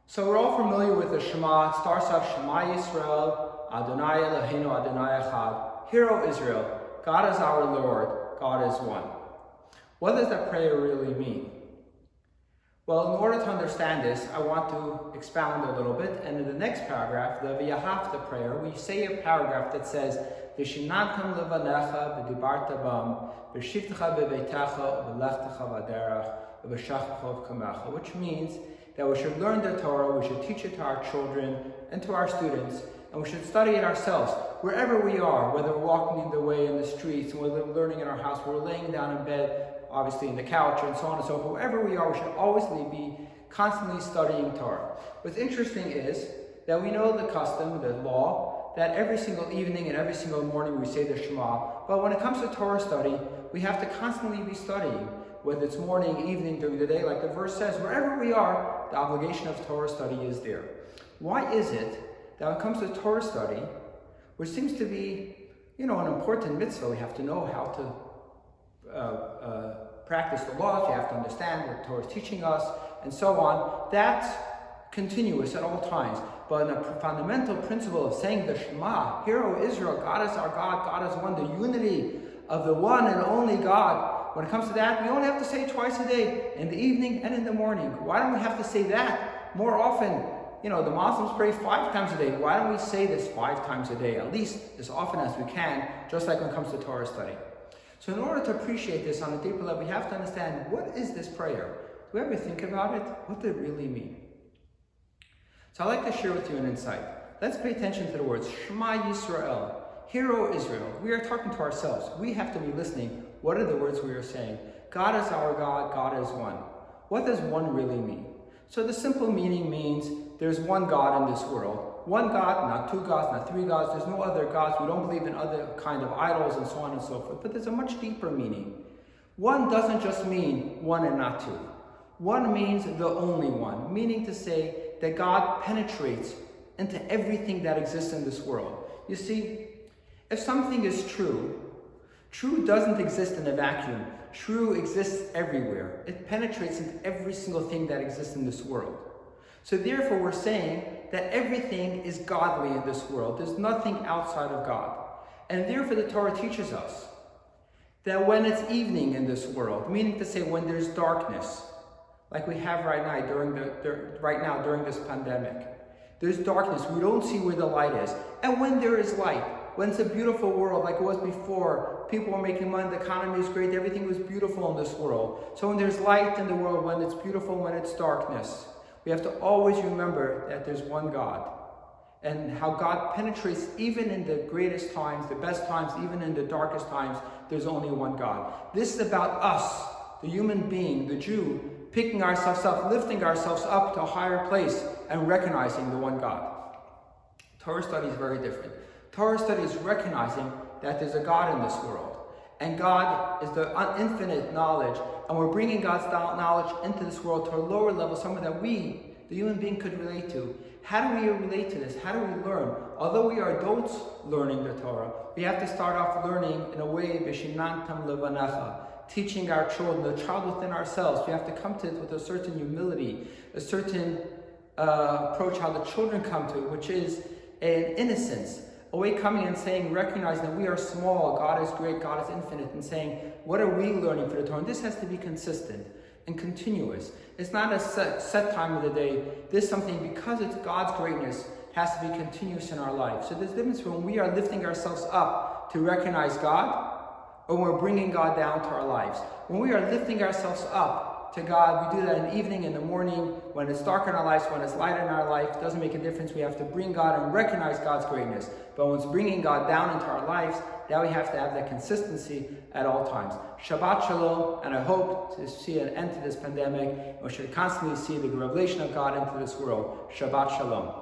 So we're all familiar with the Shema. It starts off Shema Yisrael, Adonai Eloheinu Adonai Echad. Hear, O Israel, God is our Lord, God is one. What does that prayer really mean? Well, in order to understand this, I want to expound a little bit. And in the next paragraph, the V'yahavta prayer, we say a paragraph that says, V'shinantam levanecha v'dibarta bam, v'shivtecha b'beitecha v'lechtecha v'derech v'shachcha v'kamecha, which means that we should learn the Torah, we should teach it to our children and to our students, and we should study it ourselves, wherever we are, whether we're walking in the way in the streets, and we're learning in our house, we're laying down in bed, obviously in the couch, and so on and so forth. Wherever we are, we should always be constantly studying Torah. What's interesting is that we know the custom, the law, that every single evening and every single morning we say the Shema, but when it comes to Torah study, we have to constantly be studying, whether it's morning, evening, during the day, like the verse says, wherever we are, the obligation of Torah study is there. Why is it that when it comes to Torah study, which seems to be, an important mitzvah, we have to know how to practice the laws, you have to understand what Torah is teaching us, and so on, that's continuous at all times. But the fundamental principle of saying the Shema, Hear, O Israel, God is our God, God is one, the unity of the one and only God, when it comes to that, we only have to say it twice a day, in the evening and in the morning. Why don't we have to say that more often? The Muslims pray 5 times a day. Why don't we say this 5 times a day, at least as often as we can, just like when it comes to Torah study? So in order to appreciate this on a deeper level, we have to understand, what is this prayer? Do we ever think about it? What does it really mean? So I'd like to share with you an insight. Let's pay attention to the words, Shema Yisrael, Hear, O Israel. We are talking to ourselves. We have to be listening. What are the words we are saying? God is our God, God is one. What does one really mean? So the simple meaning means there's one God in this world. One God, not 2 gods, not 3 gods. There's no other gods. We don't believe in other kind of idols and so on and so forth. But there's a much deeper meaning. One doesn't just mean one and not 2. One means the only one, meaning to say that God penetrates into everything that exists in this world. You see, if something is true, true doesn't exist in a vacuum. True exists everywhere. It penetrates into every single thing that exists in this world. So therefore we're saying that everything is godly in this world. There's nothing outside of God. And therefore the Torah teaches us that when it's evening in this world, meaning to say when there's darkness, like we have right now during this pandemic, there's darkness. We don't see where the light is. And when there is light, when it's a beautiful world like it was before, people were making money, the economy is great, everything was beautiful in this world. So when there's light in the world, when it's beautiful, when it's darkness, we have to always remember that there's one God. And how God penetrates even in the greatest times, the best times, even in the darkest times, there's only one God. This is about us, the human being, the Jew, picking ourselves up, lifting ourselves up to a higher place and recognizing the one God. Torah study is very different. Torah study is recognizing that there's a God in this world. And God is the infinite knowledge. And we're bringing God's knowledge into this world to a lower level, something that we, the human being, could relate to. How do we relate to this? How do we learn? Although we are adults learning the Torah, we have to start off learning in a way, V'shinantam levanecha, teaching our children, the child within ourselves. We have to come to it with a certain humility, a certain approach how the children come to it, which is an innocence. A way coming and saying, recognizing that we are small, God is great, God is infinite, and saying, what are we learning for the Torah? And this has to be consistent and continuous. It's not a set time of the day. This is something, because it's God's greatness, has to be continuous in our life. So there's a difference when we are lifting ourselves up to recognize God, or when we're bringing God down to our lives. When we are lifting ourselves up to God, we do that in the evening, in the morning, when it's dark in our lives, when it's light in our life. It doesn't make a difference. We have to bring God and recognize God's greatness. But when it's bringing God down into our lives, now we have to have that consistency at all times. Shabbat Shalom, and I hope to see an end to this pandemic. We should constantly see the revelation of God into this world. Shabbat Shalom.